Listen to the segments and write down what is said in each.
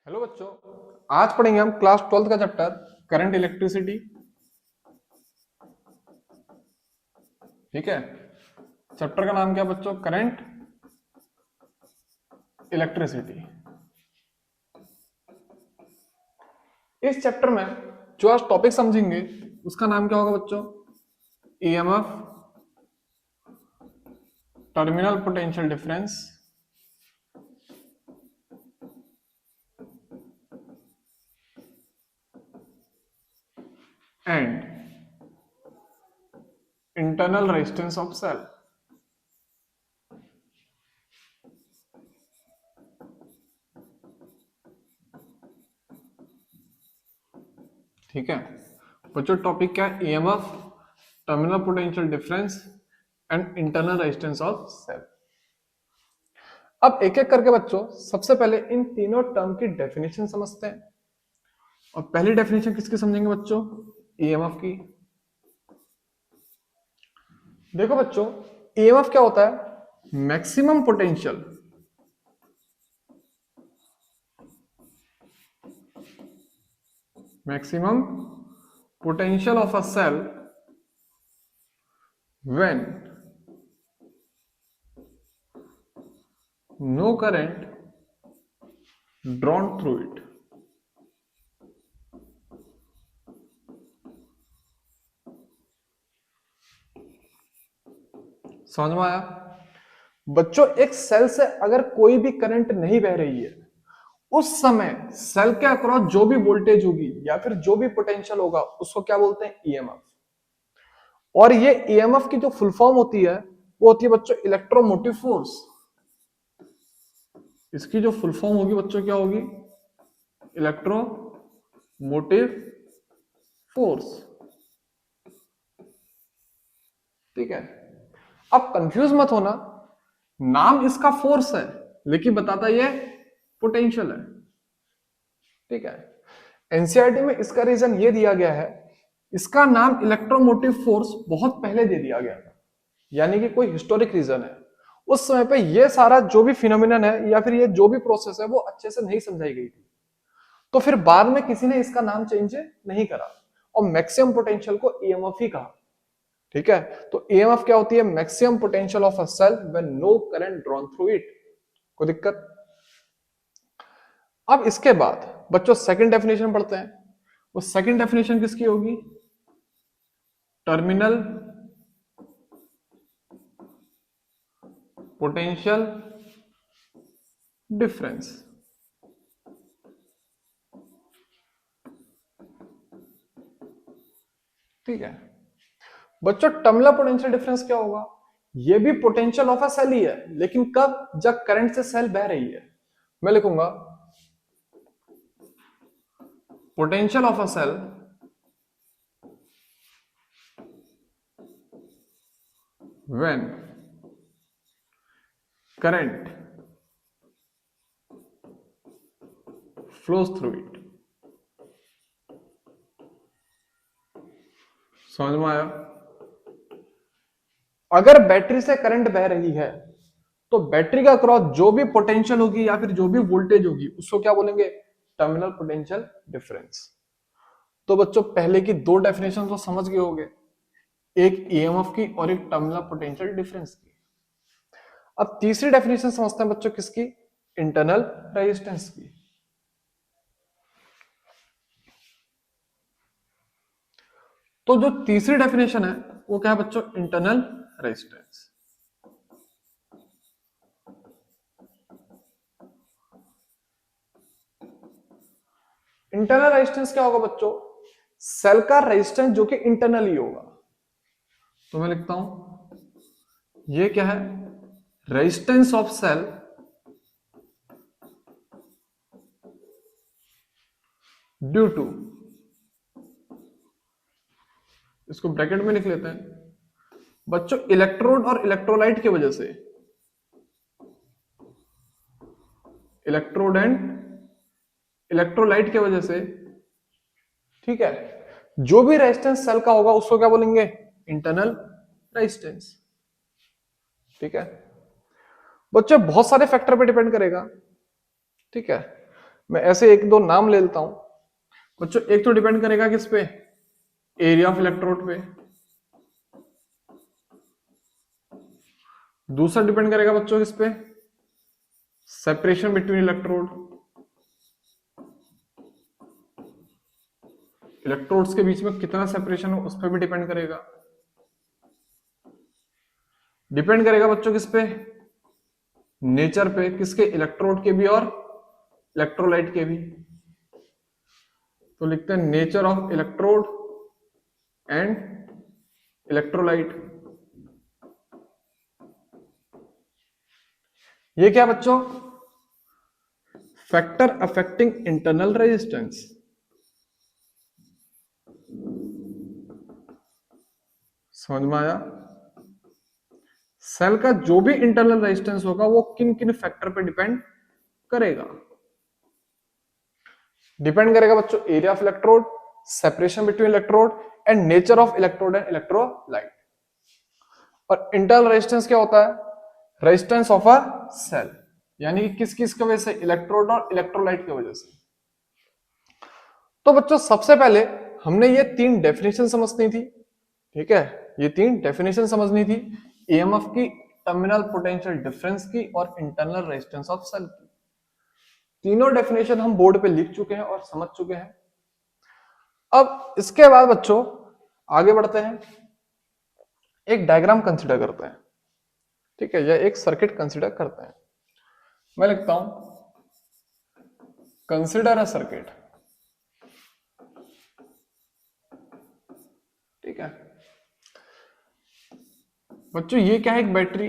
Hello बच्चों, आज पढ़ेंगे हम क्लास 12th का चैप्टर करंट इलेक्ट्रिसिटी। ठीक है। चैप्टर का नाम क्या है बच्चों? Current electricity. इस चैप्टर में जो आज टॉपिक समझेंगे उसका नाम क्या होगा बच्चों? EMF, terminal potential difference and internal resistance of cell. ठीक है बच्चों, टॉपिक क्या है? EMF, terminal potential difference and internal resistance of cell. अब एक एक करके बच्चों सबसे पहले इन तीनों टर्म की डेफिनेशन समझते हैं। और पहली डेफिनेशन किसकी समझेंगे बच्चों? ईएमएफ की। देखो बच्चों, ईएमएफ क्या होता है? Maximum potential maximum potential of a cell when no current drawn through it. समझ में आया बच्चों? एक सेल से अगर कोई भी करंट नहीं बह रही है, उस समय सेल के अक्रॉस जो भी वोल्टेज होगी या फिर जो भी पोटेंशियल होगा उसको क्या बोलते हैं? ईएमएफ। और ये ईएमएफ की जो फुल फॉर्म होती है वो होती है बच्चों इलेक्ट्रोमोटिव फोर्स। इसकी जो फुल फॉर्म होगी बच्चों क्या होगी? Electromotive force. ठीक है। अब कंफ्यूज मत होना, नाम इसका फोर्स है लेकिन बताता ये पोटेंशियल है। ठीक है। एनसीईआरटी में इसका रीजन ये दिया गया है, इसका नाम इलेक्ट्रोमोटिव फोर्स बहुत पहले दे दिया गया था, यानी कि कोई हिस्टोरिक रीजन है। उस समय पे ये सारा जो भी फिनोमिनन है या फिर ये जो भी प्रोसेस है वो अच्छे से नहीं समझाई गई थी, तो फिर बाद में किसी ने इसका नाम चेंज नहीं करा और मैक्सिमम पोटेंशियल को ईएमएफ ही कहा। ठीक है। तो ईएमएफ क्या होती है? Maximum potential of a cell when no current drawn through it. कोई दिक्कत? अब इसके बाद बच्चों सेकंड डेफिनेशन पढ़ते हैं। वो सेकंड डेफिनेशन किसकी होगी? Terminal potential difference. ठीक है बच्चों, टर्मिनल पोटेंशियल डिफरेंस क्या होगा? ये भी पोटेंशियल ऑफ अ सेल ही है, लेकिन कब? जब करंट से सेल बह रही है। मैं लिखूंगा potential of a cell when current flows through it. समझ में आया? अगर बैटरी से करंट बह रही है तो बैटरी का क्रॉस जो भी पोटेंशियल होगी या फिर जो भी वोल्टेज होगी उसको क्या बोलेंगे? Terminal potential difference. तो बच्चों पहले की दो डेफिनेशन तो समझ गए होंगे, एक ईएमएफ की और एक टर्मिनल पोटेंशियल डिफरेंस की। अब तीसरी डेफिनेशन समझते हैं बच्चों किसकी? इंटरनल रेजिस्टेंस की। तो जो तीसरी डेफिनेशन है वो क्या है बच्चों? Internal resistance. इंटरनल रेजिस्टेंस क्या होगा बच्चों? सेल का रेजिस्टेंस जो कि इंटरनली होगा। तो मैं लिखता हूं ये क्या है? Resistance of cell due to, इसको ब्रैकेट में लिख लेते हैं बच्चों, इलेक्ट्रोड और इलेक्ट्रोलाइट की वजह से। इलेक्ट्रोड एंड इलेक्ट्रोलाइट की वजह से। ठीक है। जो भी रेजिस्टेंस सेल का होगा उसको क्या बोलेंगे? Internal resistance. ठीक है बच्चों, बहुत सारे फैक्टर पे डिपेंड करेगा। ठीक है। मैं ऐसे एक दो नाम ले लेता हूं बच्चों। एक तो डिपेंड करेगा किस पे, एरिया ऑफ इलेक्ट्रोड पे। दूसरा डिपेंड करेगा बच्चों किस पे, सेपरेशन बिटवीन इलेक्ट्रोड। इलेक्ट्रोड्स के बीच में कितना सेपरेशन हो उस पर भी डिपेंड करेगा। डिपेंड करेगा बच्चों किस पे, नेचर पे, किसके, इलेक्ट्रोड के भी और इलेक्ट्रोलाइट के भी। तो लिखते हैं nature of electrode and electrolyte. ये क्या बच्चों, फैक्टर अफेक्टिंग इंटरनल रेजिस्टेंस। समझ में आया? सेल का जो भी इंटरनल रेजिस्टेंस होगा वो किन किन फैक्टर पे डिपेंड करेगा। डिपेंड करेगा बच्चों area of electrode, separation between electrode and nature of electrode and electrolyte. और इंटरनल रेजिस्टेंस क्या होता है, रेजिस्टेंस ऑफ अ सेल, यानी कि किस किस की वजह से, इलेक्ट्रोड और इलेक्ट्रोलाइट की वजह से। तो बच्चों सबसे पहले हमने ये तीन डेफिनेशन समझनी थी, ठीक है, ये तीन डेफिनेशन समझनी थी, ईएमएफ की, टर्मिनल पोटेंशियल डिफरेंस की और इंटरनल रेजिस्टेंस ऑफ सेल की। तीनों डेफिनेशन हम बोर्ड पे लिख चुके हैं और समझ चुके हैं। अब इसके बाद बच्चों आगे बढ़ते हैं, एक डायग्राम कंसीडर करते हैं, ठीक है, या एक सर्किट कंसीडर करते हैं। मैं लिखता हूं कंसीडर अ सर्किट, ठीक है बच्चों। ये क्या है, एक बैटरी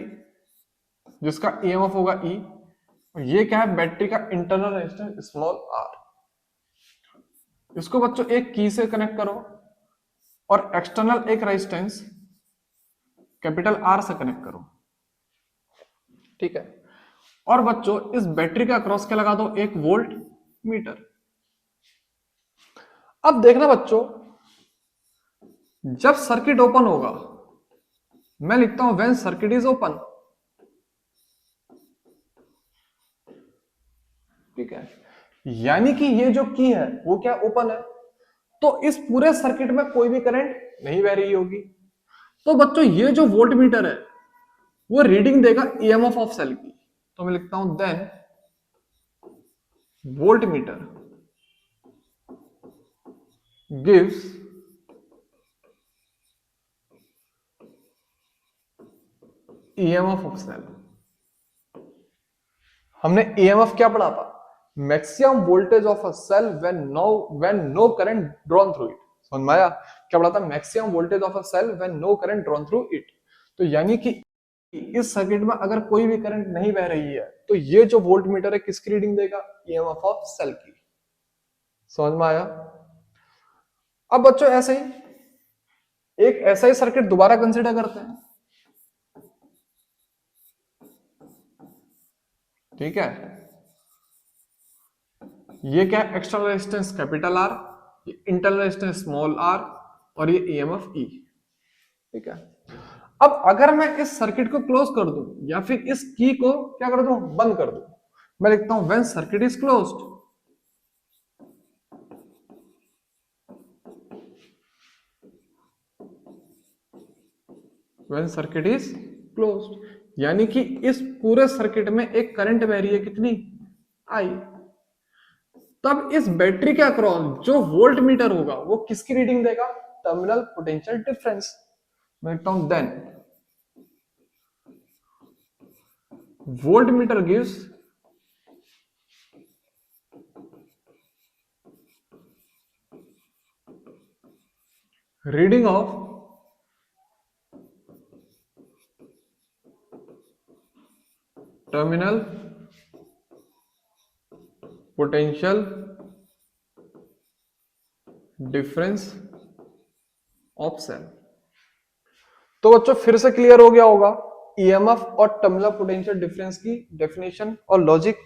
जिसका ईएमएफ होगा ई, और ये क्या है, बैटरी का इंटरनल रेजिस्टेंस स्मॉल आर। इसको बच्चों एक की से कनेक्ट करो और एक्सटर्नल एक रेजिस्टेंस कैपिटल आर से कनेक्ट करो, ठीक है। और बच्चों इस बैटरी का क्रॉस क्या लगा दो, एक वोल्ट मीटर। अब देखना बच्चों, जब सर्किट ओपन होगा, मैं लिखता हूं व्हेन सर्किट इज ओपन, ठीक है, यानी कि ये जो की है वो क्या, ओपन है, तो इस पूरे सर्किट में कोई भी करंट नहीं बह रही होगी। तो बच्चों ये जो वोल्ट मीटर है वो रीडिंग देगा ईएमएफ ऑफ सेल की। तो मैं लिखता हूं then volt meter gives EMF of cell. हमने ईएमएफ क्या पढ़ा था, maximum voltage of a cell when no current drawn through it. समझ में आया? क्या पढ़ा था, maximum voltage of a cell when no current drawn through it. तो यानी कि इस सर्किट में अगर कोई भी करंट नहीं बह रही है तो ये जो वोल्ट मीटर है किसकी रीडिंग देगा, ईएमएफ ऑफ सेल की। समझ में आया? अब बच्चों ऐसे ही एक ऐसा ही सर्किट दोबारा कंसीडर करते हैं, ठीक है। ये क्या है, external resistance capital R, internal resistance small R, और ये ईएमएफ ई, ठीक है। अब अगर मैं इस सर्किट को क्लोज कर दूं या फिर इस की को क्या कर दूं, बंद कर दूं, मैं लिखता हूं when circuit is closed, when circuit is closed, यानी कि इस पूरे सर्किट में एक करंट बह रही है, कितनी, आई। तब इस बैटरी के अक्रॉस जो वोल्ट मीटर होगा वो किसकी रीडिंग देगा, टर्मिनल पोटेंशियल डिफरेंस। मैं लिखता हूं then volt meter gives reading of terminal potential difference of cell. तो बच्चों फिर से क्लियर हो गया होगा ईएमएफ और टर्मिनल पोटेंशियल डिफरेंस की डेफिनेशन और लॉजिक,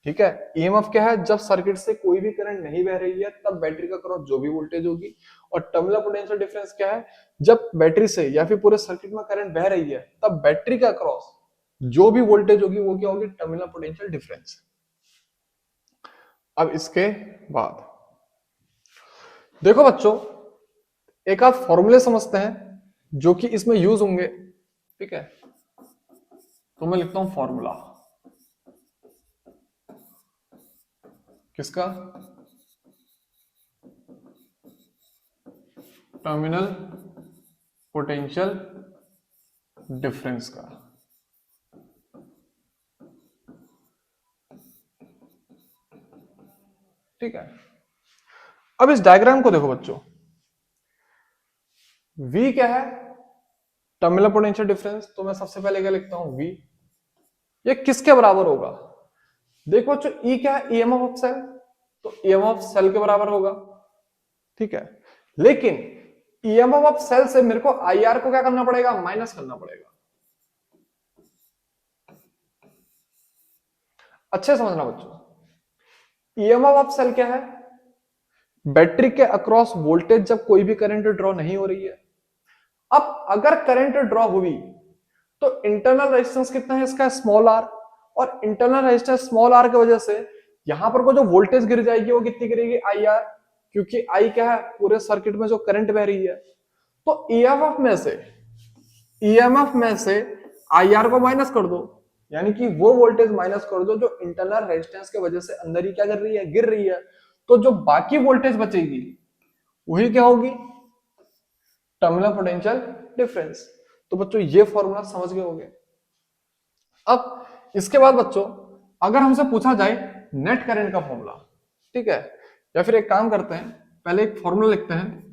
ठीक है। ईएमएफ क्या है, जब सर्किट से कोई भी करंट नहीं बह रही है तब बैटरी का क्रॉस जो भी वोल्टेज होगी। और टर्मिनल पोटेंशियल डिफरेंस क्या है, जब बैटरी से या फिर पूरे सर्किट में करंट बह रही है तब बैटरी का क्रॉस जो भी वोल्टेज होगी वो क्या होगी, टर्मिनल पोटेंशियल डिफरेंस। अब इसके बाद देखो बच्चों, एक आध फॉर्मूले समझते हैं जो कि इसमें यूज होंगे। ठीक है, तो मैं लिखता हूं फॉर्मूला किसका, टर्मिनल पोटेंशियल डिफरेंस का। ठीक है, अब इस डायग्राम को देखो बच्चों, V क्या है, टर्मिनल पोटेंशियल डिफरेंस। तो मैं सबसे पहले क्या लिखता हूं, V ये किसके बराबर होगा। देखो बच्चों, E क्या है, ईएमएफ ऑफ सेल, तो ईएमएफ ऑफ सेल के बराबर होगा। ठीक है, लेकिन ईएमएफ ऑफ सेल से मेरे को आईआर को क्या करना पड़ेगा, माइनस करना पड़ेगा। अच्छे समझना बच्चों, ईएमएफ ऑफ सेल क्या है, बैटरी के अक्रॉस वोल्टेज जब कोई भी करंट ड्रॉ नहीं हो रही है। अब अगर करंट ड्रॉ हुई तो इंटरनल रेजिस्टेंस कितना है इसका, स्मॉल आर, और इंटरनल रेजिस्टेंस स्मॉल आर की वजह से यहां पर को जो वोल्टेज गिर जाएगी वो कितनी गिरेगी, आई आर, क्योंकि आई क्या है, पूरे सर्किट में जो करंट बह रही है। तो ईएमएफ में से आई आर को माइनस कर दो, यानी कि वो वोल्टेज माइनस कर दो जो इंटरनल रेजिस्टेंस की वजह से अंदर ही क्या कर रही है, गिर रही है। तो जो बाकी वोल्टेज बचेगी वही क्या होगी, टर्मिनल पोटेंशियल डिफरेंस। तो बच्चों ये फॉर्मूला समझ गए होंगे। अब इसके बाद बच्चों, अगर हमसे पूछा जाए नेट करंट का फॉर्मूला, ठीक है, या फिर एक काम करते हैं, पहले एक फॉर्मूला लिखते हैं।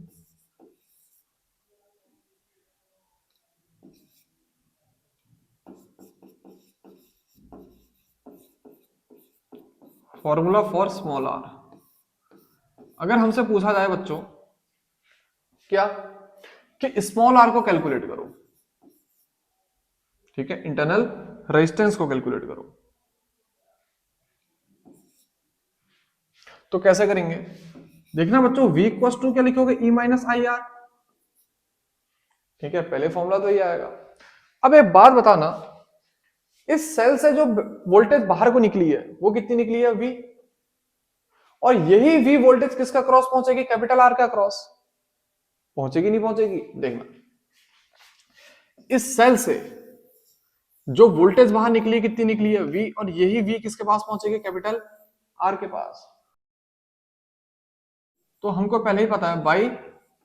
Formula for small R. अगर हमसे पूछा जाए बच्चों क्या, कि स्मॉल आर को कैलकुलेट करो, ठीक है, इंटरनल रेजिस्टेंस को कैलकुलेट करो, तो कैसे करेंगे, देखना बच्चों, V इक्वल टू क्या लिखोगे, E माइनस आई आर। ठीक है, पहले फॉर्मूला तो ये आएगा। अब एक बात बताना, इस सेल से जो वोल्टेज बाहर को निकली है वो कितनी निकली है, V, और यही V वोल्टेज किसका क्रॉस पहुंचेगी, कैपिटल आर का क्रॉस पहुंचेगी, नहीं पहुंचेगी, देखना, इस सेल से जो वोल्टेज बाहर निकली कितनी निकली है, V, और यही V किसके पास पहुंचेगी, कैपिटल आर के पास। तो हमको पहले ही पता है बाई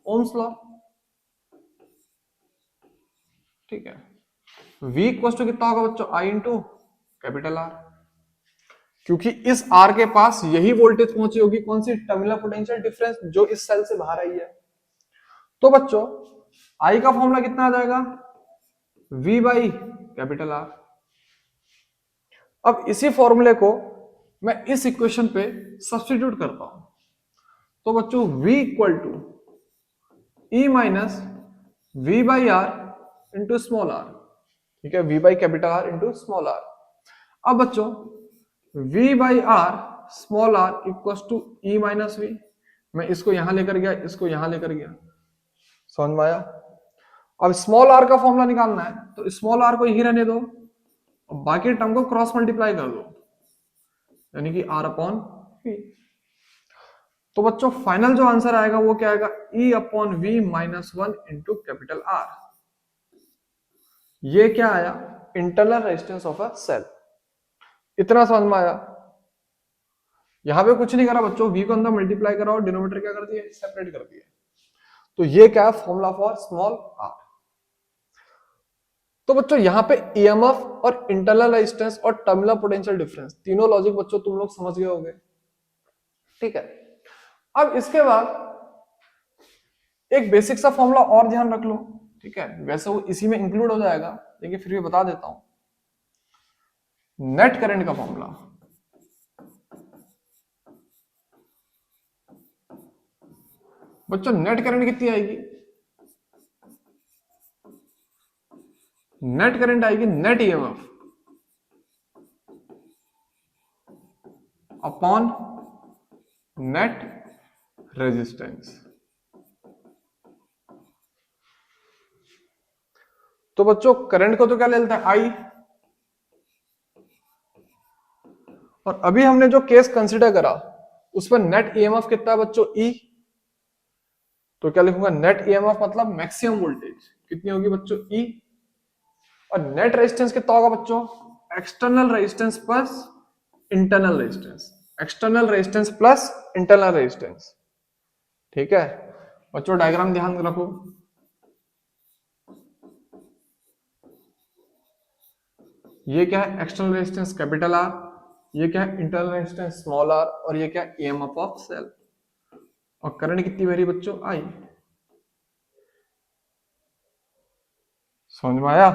ओम्स लॉ। ठीक है, V इक्वल टू कितना होगा बच्चों, I इंटू कैपिटल आर, क्योंकि इस R के पास यही वोल्टेज पहुंची होगी, कौन सी, टर्मिनल पोटेंशियल डिफरेंस जो इस सेल से बाहर आई है। तो बच्चों I का फॉर्मूला कितना आ जाएगा, V बाई कैपिटल आर। अब इसी फॉर्मूले को मैं इस इक्वेशन पे सब्स्टिट्यूट करता हूं, तो बच्चों V equal to E minus V by R into small R. ठीक है, V by capital R into small R. अब बच्चों V by R small R equal to E minus V, मैं इसको यहां लेकर गया, इसको यहां लेकर गया, समझ में आया। अब स्मॉल आर का फॉर्मूला निकालना है, तो स्मॉल आर को यही रहने दो और बाकी टर्म को क्रॉस मल्टीप्लाई कर दो, यानी कि R अपॉन V। तो बच्चों फाइनल जो आंसर आएगा वो क्या आएगा, E upon V minus 1 into capital R। ये क्या आया, internal resistance of a cell. इतना समझ में आया। यहां पे कुछ नहीं करा बच्चों, V को अंदर मल्टीप्लाई करा और डिनोमिनेटर क्या कर दिया, सेपरेट कर दिया। तो ये क्या है, फॉर्मूला फॉर स्मॉल r। तो बच्चों यहां पे ईएमएफ और इंटरनल रेजिस्टेंस और टर्मिनल पोटेंशियल डिफरेंस तीनों लॉजिक बच्चों तुम लोग समझ गए होंगे। ठीक है, अब इसके बाद एक बेसिक सा फॉर्मूला और ध्यान रख लो। ठीक है, वैसे वो इसी में इंक्लूड हो जाएगा, लेकिन फिर भी बता देता हूं, नेट करंट का फॉर्मूला। बच्चों नेट करंट कितनी आएगी, नेट करंट आएगी net EMF upon net resistance. तो बच्चों करंट को तो क्या ले लेते हैं, आई, और अभी हमने जो केस कंसीडर करा उस पर नेट ईएमएफ कितना है बच्चों, ई। तो क्या लिखूंगा, नेट ईएमएफ मतलब मैक्सिमम वोल्टेज कितनी होगी बच्चों, ई। और नेट रेजिस्टेंस कितना होगा बच्चों, external resistance plus internal resistance, external resistance plus internal resistance. ठीक है बच्चों, डायग्राम ध्यान रखो। ये क्या है, एक्सटर्नल रेजिस्टेंस कैपिटल आर, ये क्या है, इंटरनल रेजिस्टेंस स्मॉल आर, और ये क्या है, ईएमएफ ऑफ सेल। और करंट कितनी बह रही बच्चों, आई। समझ में आया।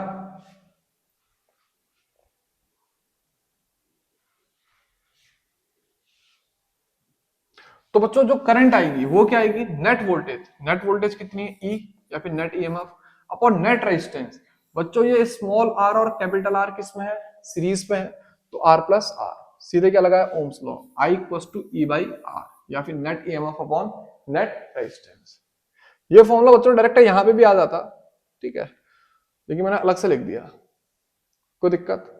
तो बच्चों जो करंट आएगी वो क्या आएगी, नेट वोल्टेज। नेट वोल्टेज कितनी है, ई, या फिर net EMF upon net resistance. बच्चों ये स्मॉल आर और कैपिटल आर किस में है, सीरीज में है, तो आर प्लस आर, सीधे क्या लगा है, Ohm's law, I equals to E by R, या फिर net EMF upon net resistance. ये फॉर्मूला बच्चों डायरेक्ट यहां पे भी आ जाता, ठीक है, लेकिन मैंने अलग से लिख दिया, कोई दिक्कत।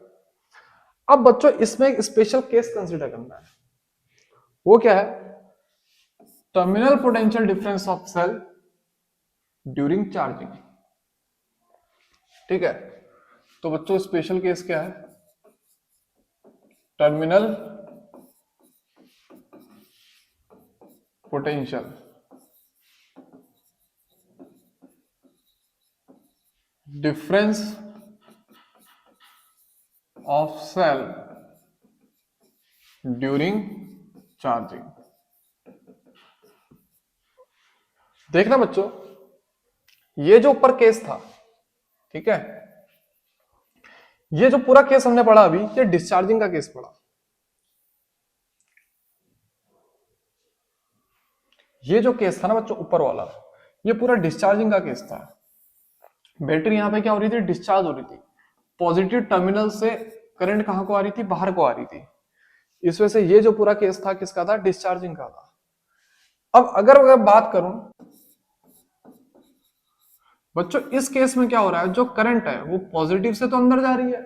अब बच्चों इसमें एक स्पेशल केस कंसीडर करना है, वो क्या है, terminal potential difference of cell during charging. ठीक है, तो बच्चों स्पेशल केस क्या है, terminal potential difference of cell during charging. देखना बच्चों, ये जो ऊपर केस था, ठीक है, ये जो पूरा केस हमने पढ़ा अभी, ये डिस्चार्जिंग का केस पढ़ा। ये जो केस था ना बच्चों ऊपर वाला, ये पूरा डिस्चार्जिंग का केस था। बैटरी यहां पे क्या हो रही थी, डिस्चार्ज हो रही थी, पॉजिटिव टर्मिनल से करंट कहां को आ रही थी, बाहर को आ रही थी। इस वजह से ये जो पूरा केस था किसका था, डिस्चार्जिंग का था। अब अगर बात करूं बच्चों, इस केस में क्या हो रहा है, जो करंट है वो पॉजिटिव से तो अंदर जा रही है,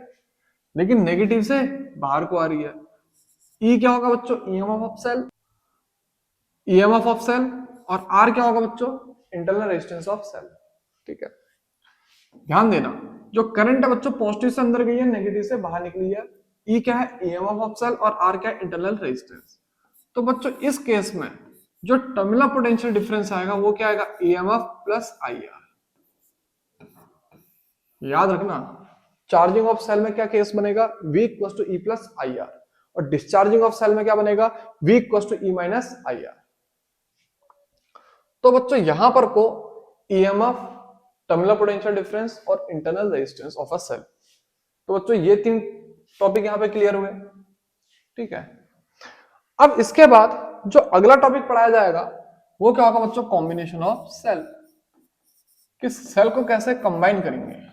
लेकिन नेगेटिव से बाहर को आ रही है। ई क्या होगा बच्चों, EMF of cell, EMF of cell, और आर क्या होगा बच्चों, इंटरनल रेजिस्टेंस ऑफ सेल। ठीक है, ध्यान देना, जो करंट है बच्चों पॉजिटिव से अंदर गई है, नेगेटिव से बाहर निकली है। ई क्या है, ईएमएफ ऑफ सेल, और आर क्या है, इंटरनल रेजिस्टेंस। तो बच्चों इस केस में जो टर्मिनल पोटेंशियल डिफरेंस आएगा वो क्या आएगा, ईएमएफ प्लस आईआर। याद रखना, चार्जिंग ऑफ सेल में क्या केस बनेगा, V equals to E plus I R, और डिस्चार्जिंग ऑफ सेल में क्या बनेगा, V equals to E minus I R. तो बच्चों यहां पर को EMF, टर्मिनल पोटेंशियल डिफरेंस और internal resistance of a cell. तो बच्चों ये तीन टॉपिक यहां पे क्लियर हुए। ठीक है, अब इसके बाद जो अगला टॉपिक पढ़ाया जाएगा वो क्या होगा बच्चों, कॉम्बिनेशन ऑफ सेल, कि सेल को कैसे कंबाइन करेंगे।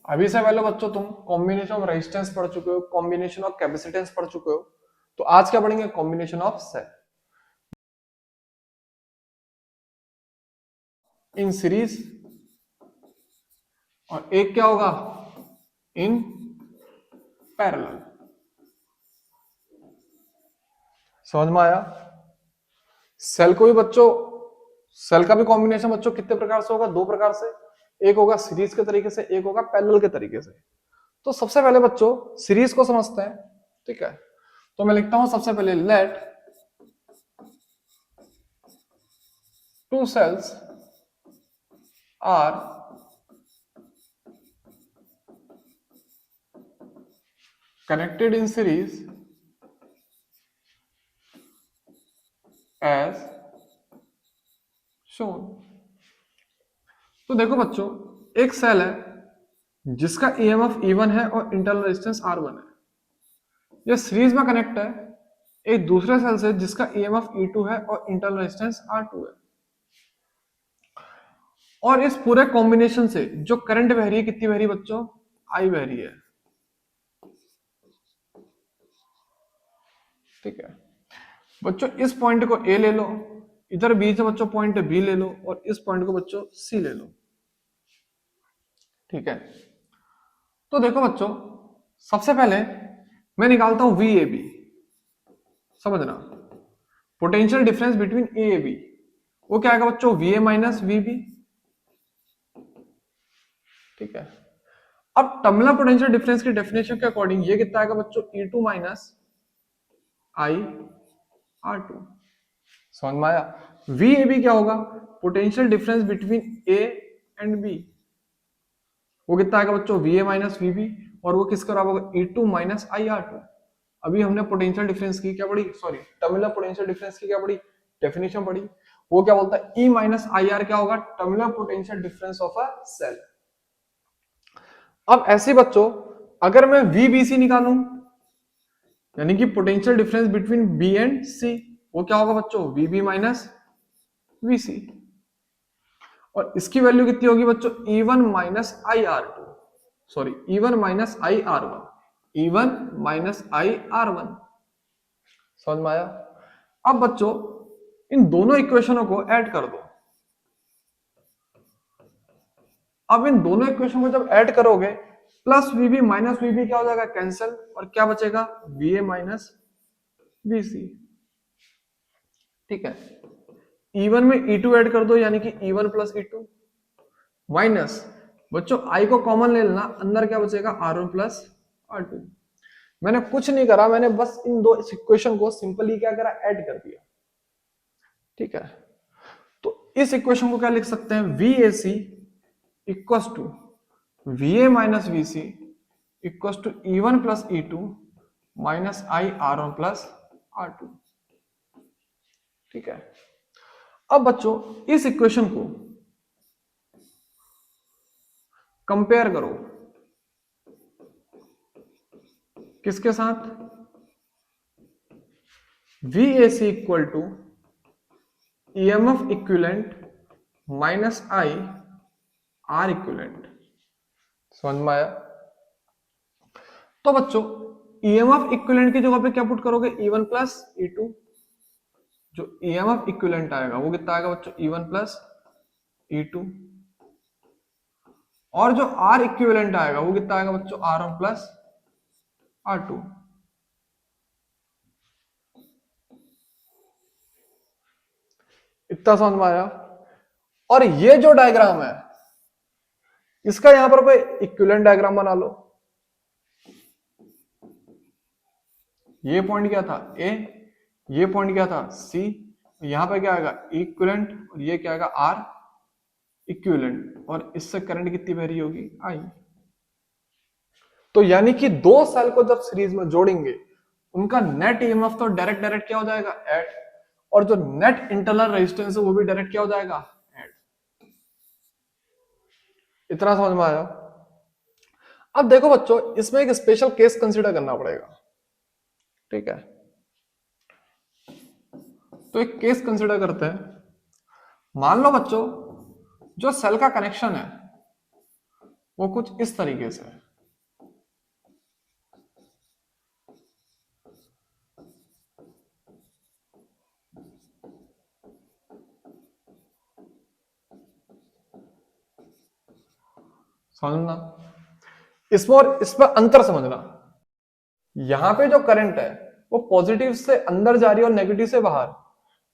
अभी से पहले बच्चों तुम कॉम्बिनेशन ऑफ रेजिस्टेंस पढ़ चुके हो, कॉम्बिनेशन ऑफ कैपेसिटेंस पढ़ चुके हो, तो आज क्या पढ़ेंगे, combination of cell in series, और एक क्या होगा, इन पैरेलल। समझ में आया। सेल को भी बच्चों, सेल का भी कॉम्बिनेशन बच्चों कितने प्रकार से होगा, दो प्रकार से, एक होगा सीरीज के तरीके से, एक होगा पैरेलल के तरीके से। तो सबसे पहले बच्चों सीरीज को समझते हैं। ठीक है, तो मैं लिखता हूं सबसे पहले, let two cells are connected in series as shown। तो देखो बच्चों, एक सेल है जिसका EMF E1 है और इंटरनल रेजिस्टेंस R1 है, यह सीरीज में कनेक्ट है एक दूसरे सेल से जिसका EMF E2 है और इंटरनल रेजिस्टेंस R2 है, और इस पूरे कॉम्बिनेशन से जो करंट बह रही है, कितनी बह रही है बच्चों, I बह रही है। ठीक है बच्चों, इस पॉइंट को A ले लो, इधर बीच में बच्चों पॉइंट B ले लो, और इस पॉइंट को बच्चों C ले लो। ठीक है, तो देखो बच्चों, सबसे पहले मैं निकालता हूं वी ए बी। समझना, potential difference between A B, वो क्या आएगा बच्चों, V A minus V B. ठीक है, अब टर्मिनल पोटेंशियल डिफरेंस की डेफिनेशन के अकॉर्डिंग ये कितना आएगा बच्चों, E two minus I R two. समझ में आया? वी ए बी क्या होगा, potential difference between A and B, वो कितना आएगा बच्चों, V A minus V B, और वो किसके बराबर होगा, ई two minus I R two. अभी हमने पोटेंशियल डिफरेंस की क्या पढ़ी, सॉरी टर्मिनल पोटेंशियल डिफरेंस की क्या पढ़ी, डेफिनेशन पढ़ी। वो क्या बोलता है, ई माइनस आई आर क्या होगा, terminal potential difference of a cell. अब ऐसे बच्चों, अगर मैं वीबीसी निकालूं, यानी कि potential difference between B and C, वो क्या होगा बच्चों, वीबी माइनस वीसी। और इसकी वैल्यू कितनी होगी बच्चों, E one minus I R two, sorry E one minus I R one, E one minus I R one. समझ में आया? अब बच्चों, इन दोनों इक्वेशनों को ऐड कर दो। अब इन दोनों इक्वेशन को जब ऐड करोगे, प्लस वीबी माइनस वीबी क्या हो जाएगा, कैंसिल, और क्या बचेगा, वी ए माइनस वीसी। ठीक है, E1 में E2 ऐड कर दो, यानी कि E1 प्लस E2 माइनस, बच्चों I को कॉमन ले लेना, अंदर क्या बचेगा, R1 प्लस R2। मैंने कुछ नहीं करा, मैंने बस इन दो इक्वेशन को सिंपली क्या करा, ऐड कर दिया। ठीक है, तो इस इक्वेशन को क्या लिख सकते हैं, VAC equals to VA minus VC equals to E1 plus E2 minus I R1 plus R2। ठीक है, अब बच्चों इस इक्वेशन को कंपेयर करो किसके साथ, VAC equal to EMF equivalent minus I R equivalent. समझ में आया? तो बच्चों EMF इक्विवेलेंट की जगह पे क्या पुट करोगे, E1 प्लस E2। जो EMF इक्विवेलेंट आएगा वो कितना आएगा बच्चों, E1 प्लस E2, और जो R इक्विवेलेंट आएगा वो कितना आएगा बच्चों, R1 प्लस R2। इतना समझ में आया? और ये जो डायग्राम है, इसका यहां पर कोई इक्विवेलेंट डायग्राम बना लो। ये पॉइंट क्या था, ए, ये पॉइंट क्या था, सी, यहां पे क्या आएगा, इक्विवेलेंट, और ये क्या आएगा, आर इक्विवेलेंट, और इससे करंट कितनी बह रही होगी, आई। तो यानी कि दो सेल को जब सीरीज में जोड़ेंगे, उनका नेट ईएमएफ तो डायरेक्ट डायरेक्ट क्या हो जाएगा, ऐड, और जो नेट इंटरनल रेजिस्टेंस है वो भी डायरेक्ट क्या हो जाएगा, ऐड। इतना समझ में आया? अब देखो बच्चों, इसमें एक स्पेशल केस कंसीडर करना पड़ेगा। ठीक है, तो एक केस कंसीडर करते हैं। मान लो बच्चों, जो सेल का कनेक्शन है वो कुछ इस तरीके से है। समझना, इसमें और इसमें अंतर समझना। यहां पे जो करंट है वो पॉजिटिव से अंदर जा रही है और नेगेटिव से बाहर,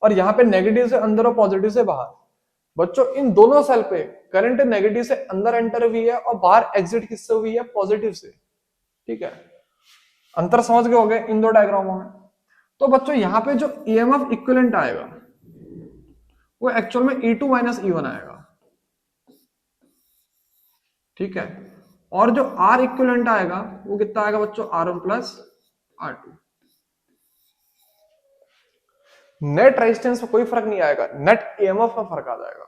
और यहां पे नेगेटिव से अंदर और पॉजिटिव से बाहर। बच्चों इन दोनों सेल पे करंट नेगेटिव से अंदर एंटर हुई है और बाहर एग्जिट किससे हुई है, पॉजिटिव से। ठीक है, अंतर समझ गए होंगे इन दो डायग्रामों में। तो बच्चों यहाँ पे जो ईएमएफ इक्विवेलेंट आएगा वो एक्चुअल में E2 माइनस E1 आएगा। ठीक है, और जो R इक्विवेलेंट आएगा वो कितना आएगा बच्चों, R1 plus R2। Net resistance में कोई फर्क नहीं आएगा, नेट ईएमएफ में फर्क आ जाएगा।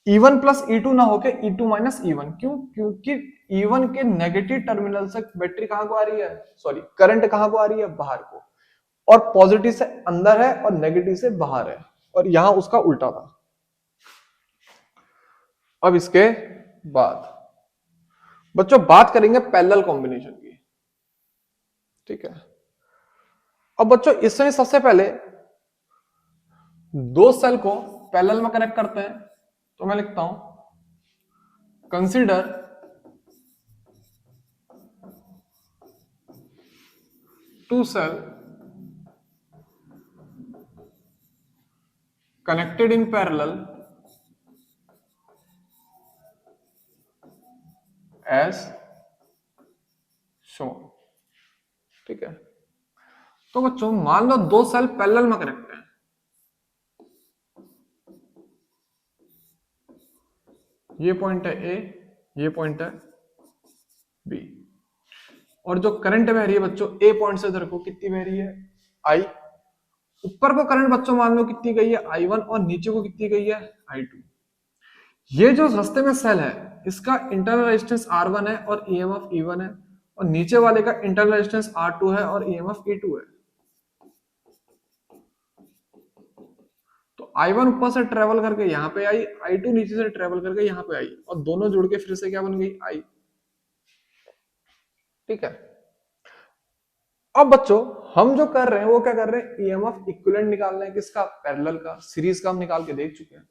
E1 प्लस E2 ना होके E2 माइनस E1। क्यों? क्योंकि E1 के नेगेटिव टर्मिनल से बैटरी कहां को आ रही है, सॉरी करंट कहां को आ रही है, बाहर को, और पॉजिटिव से अंदर है और नेगेटिव से बाहर है, और यहां उसका उल्टा था। अब इसके बाद बच्चों बात करेंगे पैरेलल कॉम्बिनेशन की। ठीक है, अब बच्चों इसमें सबसे पहले दो सेल को पैरेलल में कनेक्ट करते हैं। तो मैं लिखता हूं, consider two cell connected in parallel as shown। ठीक है, तो बच्चों मान लो दो सेल पैरेलल में कनेक्ट हैं, ये पॉइंट है ए, ये पॉइंट है बी, और जो करंट बह रही है बच्चों ए पॉइंट से इधर को कितनी बह रही है आई। ऊपर को करंट बच्चों मान लो कितनी गई है I1 और नीचे को कितनी गई है I2। ये जो रास्ते में सेल है इसका इंटरनल रेजिस्टेंस R1 है और EMF E1 है, और नीचे वाले का इंटरनल रेजिस्टेंस R2 है और EMF E2 है। तो I1 ऊपर से ट्रेवल करके यहाँ पे आई, I2 नीचे से ट्रेवल करके यहाँ पे आई, और दोनों जुड़ के फिर से क्या बन गई I। ठीक है, अब बच्चों हम जो कर रहे हैं वो क्या कर रहे हैं, EMF इक्विवेलेंट निकाल रहे हैं, किसका, पैरेलल का। सीरीज का हम निकाल के देख चुके हैं।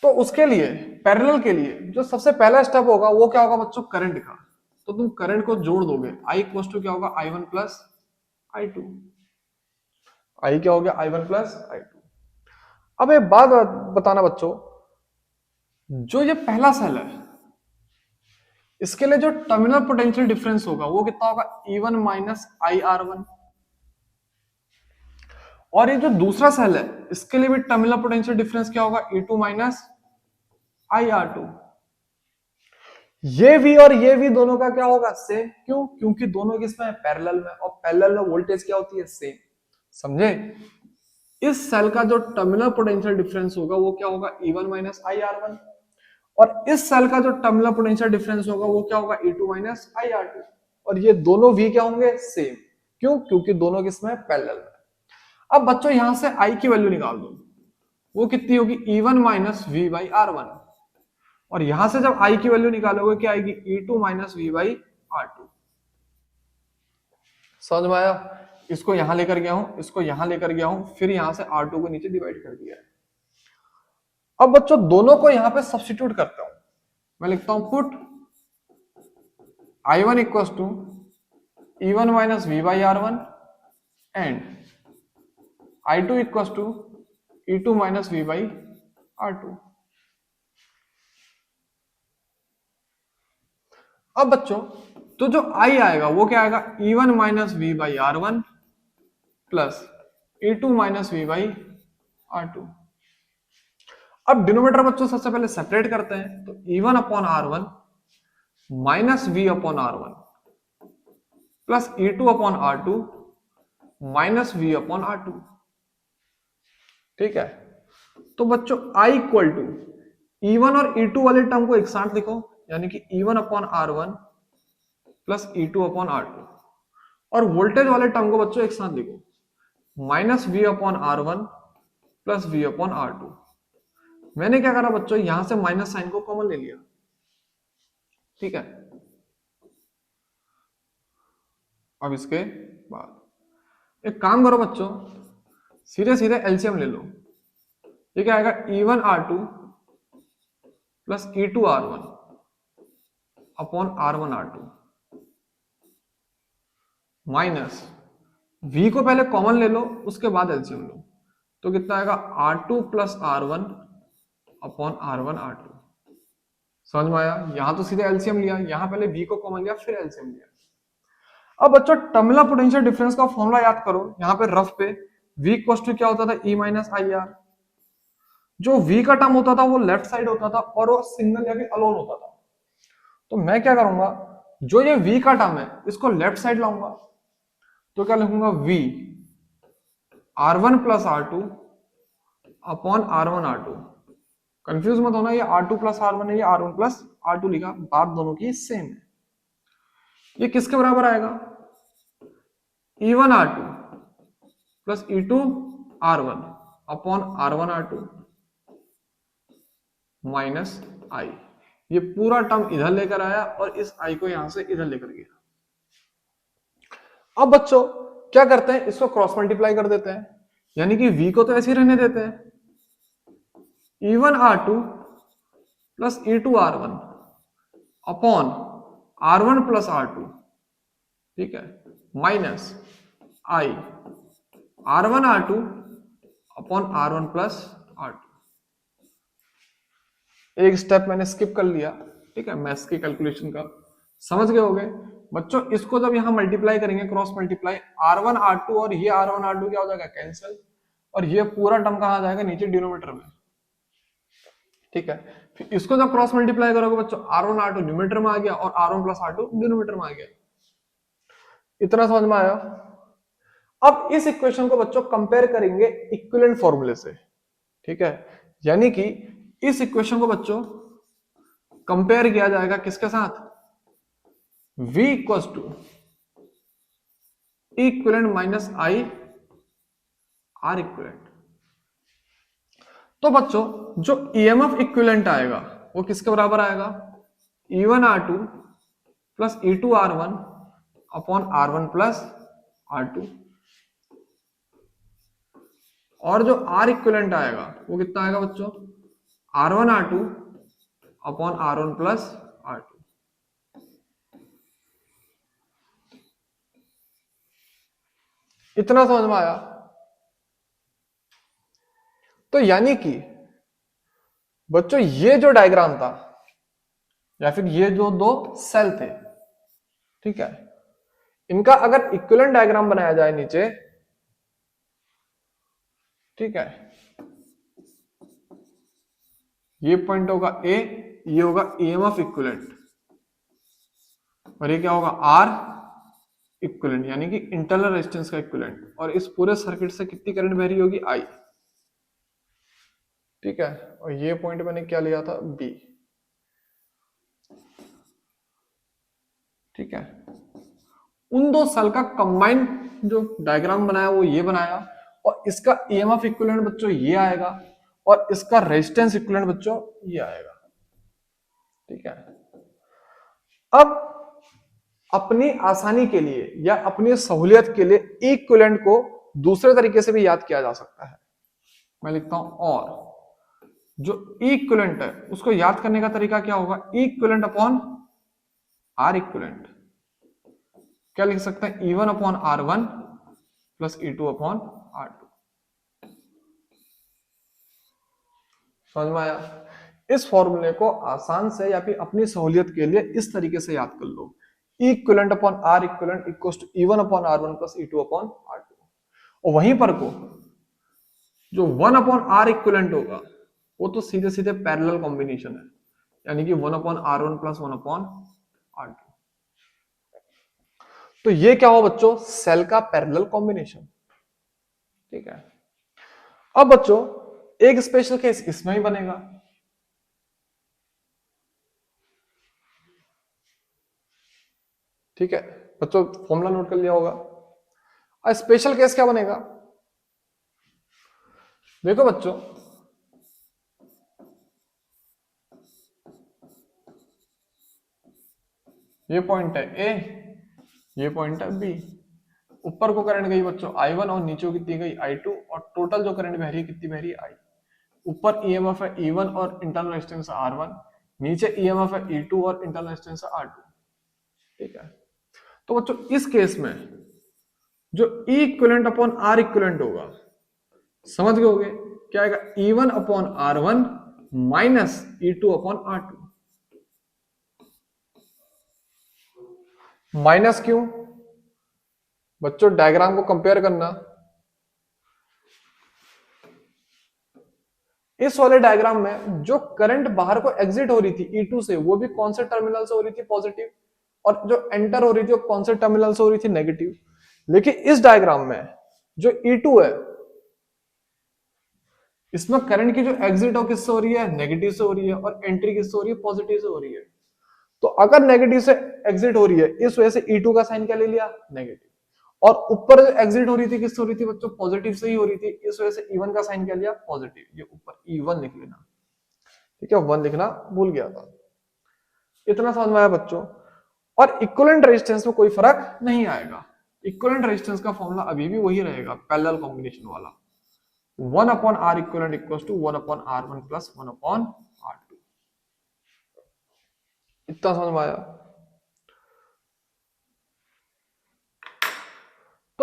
तो उसके लिए पैरेलल के लिए जो सबसे पहला स्टेप होगा वो क्या होगा बच्चों, करंट का। तो तुम करंट को जोड़ दोगे, I इक्वल टू क्या होगा I1 प्लस I2। I क्या हो गया I1 प्लस I2। अब एक बात बताना बच्चों, जो ये पहला सेल है इसके लिए जो टर्मिनल पोटेंशियल डिफरेंस होगा वो कितना होगा E1 माइनस IR1, और ये जो दूसरा सेल है इसके लिए भी टर्मिनल पोटेंशियल डिफरेंस क्या होगा E2 माइनस IR2। ये V और ये V दोनों का क्या होगा सेम, क्यों, क्योंकि दोनों किसमें पैरेलल में, और पैरेलल में वोल्टेज क्या होती है सेम। समझे, इस सेल का जो टर्मिनल पोटेंशियल डिफरेंस होगा वो क्या होगा E1 माइनस IR1, और इस सेल का जो टर्मिनल पोटेंशियल डिफरेंस होगा वो क्या होगा E2 माइनस IR2, और ये दोनों V क्या होंगे सेम, क्यों, क्योंकि दोनों किसमें पैरेलल में। अब बच्चों यहां से I की वैल्यू निकाल दो, वो कितनी होगी E1 minus V by R1, और यहां से जब I की वैल्यू निकालोगे क्या आएगी E2 minus V by R2। समझ में आया, इसको यहां लेकर गया हूं, इसको यहां लेकर गया हूं, फिर यहां से R2 को नीचे डिवाइड कर दिया है। अब बच्चों दोनों को यहां पे सब्स्टिट्यूट करता हूं, मैं लिखता हूं put I1 equal to E1 minus V by R1 and I2 equal to E2 minus V by R2। अब बच्चों तो जो I आएगा वो क्या आएगा E1 minus V by R1 plus E2 minus V by R2। अब डिनोमिनेटर बच्चों सबसे पहले सेपरेट करते हैं, तो E1 upon R1 minus V upon R1 plus E2 upon R2 minus V upon R2। ठीक है, तो बच्चों I इक्वल टू E1 और E2 वाले टर्म को एक साथ लिखो, यानी कि E1 upon R1 plus E2 upon R2, और वोल्टेज वाले टर्म को बच्चों एक साथ लिखो, minus V upon R1 plus V upon R2। मैंने क्या करा बच्चों, यहां से माइनस साइन को कॉमन ले लिया। ठीक है, अब इसके बाद एक काम करो बच्चों, सीधे सीधे एलसीएम ले लो। ये क्या आएगा E1 R2 plus E2 R1 upon R1 R2 minus V को पहले कॉमन ले लो उसके बाद एलसीएम लो, तो कितना आएगा R2 plus R1 upon R1 R2। समझ में आया, यहां तो सीधे एलसीएम लिया, यहां पहले V को कॉमन लिया फिर एलसीएम लिया। अब बच्चों टर्मिनल पोटेंशियल डिफरेंस का फॉर्मूला याद करो, यहां पे रफ पे V इक्वल टू क्या होता था E माइनस IR। जो V का टर्म होता था वो लेफ्ट साइड होता था और वो सिंगल या फिर अलोन होता था। तो मैं क्या करूंगा, जो ये V का टर्म है इसको लेफ्ट साइड लाऊंगा, तो क्या लिखूंगा V R1 plus R2 upon R1 R2। Confuse मत होना, ये R2 प्लस R1 है, ये R1 प्लस R2 लिखा, बात दोनों की सेम है। ये किसके बराबर आएगा E1 R2 plus E2 R1 upon R1 R2 minus I। ये पूरा टर्म इधर लेकर आया और इस I को यहां से इधर लेकर गया। अब बच्चों क्या करते हैं, इसको क्रॉस मल्टीप्लाई कर देते हैं, यानी कि V को तो ऐसे ही रहने देते हैं, E1 R2 plus E2 R1 upon R1 plus R2 ठीक है, माइनस आई R1 R2 upon R1 plus R2। एक स्टेप मैंने स्किप कर लिया, ठीक है, मैथ्स की कैलकुलेशन का, समझ गए होगे बच्चों। इसको जब यहां मल्टीप्लाई करेंगे, क्रॉस मल्टीप्लाई, R1 R2 और ये R1 R2 क्या हो जाएगा, कैंसिल, और ये पूरा टर्म कहां आ जाएगा, नीचे डिनोमिनेटर में, ठीक है। फिर इसको जब क्रॉस मल्टीप्लाई करोगे बच्चों, R1 R2 न्यूमरेटर में आ गया और R1 प्लस R2 डिनोमिनेटर में आ गया। इतना समझ में आया। अब इस इक्वेशन को बच्चों कंपेयर करेंगे इक्विवेलेंट फॉर्मूले से, ठीक है, यानी कि इस इक्वेशन को बच्चों कंपेयर किया जाएगा किसके साथ, V equals to equivalent minus I R equivalent. तो बच्चों जो ईएमएफ इक्विवेलेंट आएगा वो किसके बराबर आएगा, E1 R2 plus E2 R1 upon R1 plus R2, और जो R इक्विवेलेंट आएगा वो कितना आएगा बच्चों, R1 R2 upon R1 plus R2। इतना समझ में आया। तो यानी कि बच्चों ये जो डायग्राम था या फिर ये जो दो सेल थे, ठीक है, इनका अगर इक्विवेलेंट डायग्राम बनाया जाए नीचे, ठीक है, ये पॉइंट होगा ए, ये होगा ईएमएफ इक्विवेलेंट, और ये क्या होगा, आर इक्विवेलेंट, यानी कि इंटरनल रेजिस्टेंस का इक्विवेलेंट, और इस पूरे सर्किट से कितनी करंट बह रही होगी, आई, ठीक है। और ये पॉइंट मैंने क्या लिया था, बी, ठीक है। उन दो सेल का कंबाइन जो डायग्राम बनाया वो ये बनाया, और इसका ईएमएफ इक्विवेलेंट बच्चों ये आएगा, और इसका रेजिस्टेंस इक्विवेलेंट बच्चों ये आएगा, ठीक है। अब अपनी आसानी के लिए या अपनी सहूलियत के लिए इक्विवेलेंट को दूसरे तरीके से भी याद किया जा सकता है। मैं लिखता हूं, और जो इक्विवेलेंट है उसको याद करने का तरीका क्या होगा, इक्विवेलेंट अपॉन आर इक्विवेलेंट, क्या लिख सकते हैं, E1 upon R1 plus E2 upon R2। समझ में आया। इस फॉर्मूले को आसान से या फिर अपनी सहूलियत के लिए इस तरीके से याद कर लो, equivalent upon R equivalent equals to E1 upon R1 plus E2 upon R2, और वहीं पर को जो 1 अपॉन आर इक्विवेलेंट होगा वो तो सीधे सीधे पैरेलल कॉम्बिनेशन है, यानी कि 1 upon R1 plus 1 upon R2। तो ये क्या हो बच्चों, सेल का पैरेलल कॉम्बिनेशन, ठीक है। अब बच्चों एक स्पेशल केस इसमें ही बनेगा, ठीक है बच्चों, फॉर्मूला नोट कर लिया होगा। स्पेशल केस क्या बनेगा, देखो बच्चों, ये पॉइंट है ए, ये पॉइंट है बी, ऊपर को करंट गई बच्चों I1 और नीचे को कितनी गई I2, और टोटल जो करंट बह रही है कितनी बह रही है I। ऊपर ईएमएफ है E1 और इंटरनल रेजिस्टेंस है R1, नीचे ईएमएफ है E2 और इंटरनल रेजिस्टेंस है R2, ठीक है। तो बच्चों इस केस में जो E equivalent upon R equivalent होगा, समझ गए होगे, क्या आएगा, E1 upon R1 minus E2 upon R2। Minus क्यों बच्चों, डायग्राम को कंपेयर करना, इस वाले डायग्राम में जो करंट बाहर को एग्जिट हो रही थी E2 से, वो भी कौन से टर्मिनल से हो रही थी, पॉजिटिव, और जो एंटर हो रही थी वो कौन से टर्मिनल से हो रही थी, नेगेटिव। लेकिन इस डायग्राम में जो E2 है, इसमें करंट की जो एग्जिट हो किससे हो रही है, नेगेटिव से हो रही है, और एंट्री किससे हो रही है, पॉजिटिव से हो रही है। तो अगर नेगेटिव से एग्जिट हो रही है, इस वजह से E2 का साइन क्या ले लिया, नेगेटिव, और ऊपर जो एग्जिट हो रही थी किससे हो रही थी बच्चों, पॉजिटिव से ही हो रही थी, इस वजह से E1 का साइन क्या लिया, पॉजिटिव, ये ऊपर E1 लिख लेना, ठीक है, 1 लिखना भूल गया था। इतना समझ में आया बच्चों। और इक्विवेलेंट रेजिस्टेंस में कोई फर्क नहीं आएगा, इक्विवेलेंट रेजिस्टेंस का फॉर्मूला अभी भी वही रहेगा, पैरेलल कॉम्बिनेशन वाला, 1 upon R equivalent equals to 1 upon R1 plus 1 upon R2। इतना समझ में आया।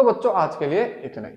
तो बच्चों आज के लिए इतना ही।